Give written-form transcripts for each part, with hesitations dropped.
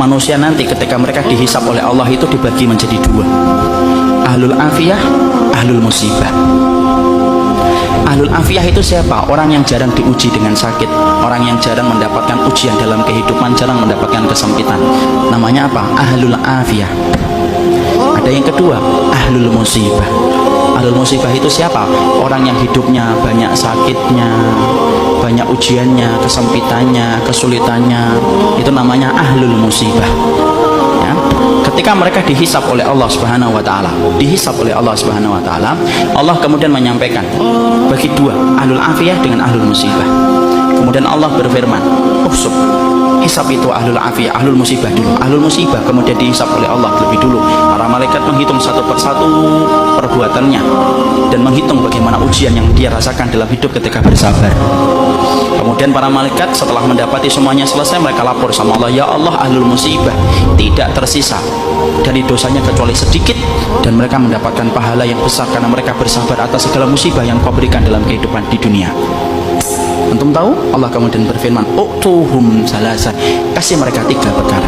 manusia nanti ketika mereka dihisap oleh Allah itu dibagi menjadi dua, ahlul afiyah, ahlul musibah. Ahlul afiyah itu siapa? Orang yang jarang diuji dengan sakit, orang yang jarang mendapatkan ujian dalam kehidupan, jarang mendapatkan kesempitan. Namanya apa? Ahlul afiyah. Ada yang kedua, ahlul musibah. Ahlul musibah itu siapa? Orang yang hidupnya banyak sakitnya, banyak ujiannya, kesempitannya, kesulitannya. Itu namanya ahlul musibah. Ya. Ketika mereka dihisap oleh Allah Subhanahu wa taala, dihisap oleh Allah Subhanahu wa taala, Allah kemudian menyampaikan bagi dua, ahlul afiyah dengan ahlul musibah. Kemudian Allah berfirman, "Uhsub." Hisap itu ahlul afiyah, ahlul musibah dulu. Ahlul musibah kemudian dihisap oleh Allah lebih dulu. Para malaikat menghitung satu persatu perbuatannya dan menghitung bagaimana ujian yang dia rasakan dalam hidup ketika bersabar. Kemudian para malaikat setelah mendapati semuanya selesai, mereka lapor sama Allah, "Ya Allah, ahlul musibah tidak tersisa dari dosanya kecuali sedikit, dan mereka mendapatkan pahala yang besar karena mereka bersabar atas segala musibah yang Kau berikan dalam kehidupan di dunia." Antum tahu? Allah kemudian berfirman, "Utuhum salasa." Kasih mereka tiga perkara: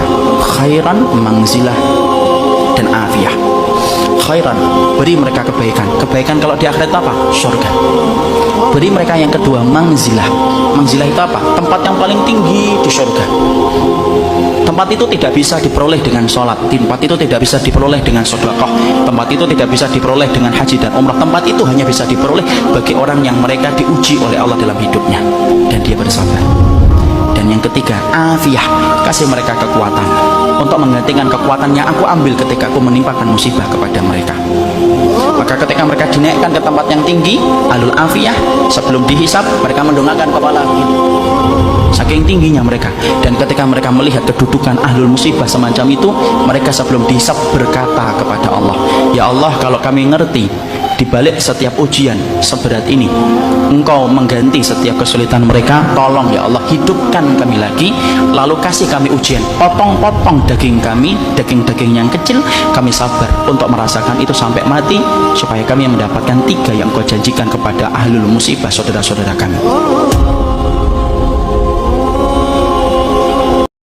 khairan, mangzilah, dan afiyah. Khairan, beri mereka kebaikan. Kebaikan kalau di akhirat apa? Surga. Beri mereka yang kedua, mangzilah. Mangzilah itu apa? Tempat yang paling tinggi di surga. Tempat itu tidak bisa diperoleh dengan sholat, tempat itu tidak bisa diperoleh dengan sedekah, tempat itu tidak bisa diperoleh dengan haji dan umrah. Tempat itu hanya bisa diperoleh bagi orang yang mereka diuji oleh Allah dalam hidupnya dan dia bersabar. Dan yang ketiga, afiyah, kasih mereka kekuatan untuk menggantikan kekuatan yang aku ambil ketika aku menimpakan musibah kepada mereka. Maka ketika mereka dinaikkan ke tempat yang tinggi, ahlul afiyah, sebelum dihisap mereka mendongakkan kepala saking tingginya mereka. Dan ketika mereka melihat kedudukan ahlul musibah semacam itu, mereka sebelum dihisap berkata kepada Allah, "Ya Allah, kalau kami ngerti di balik setiap ujian seberat ini Engkau mengganti setiap kesulitan mereka, tolong ya Allah hidupkan kami lagi, lalu kasih kami ujian, potong-potong daging kami, daging-daging yang kecil, kami sabar untuk merasakan itu sampai mati, supaya kami mendapatkan tiga yang Kau janjikan kepada ahlul musibah, saudara-saudara kami."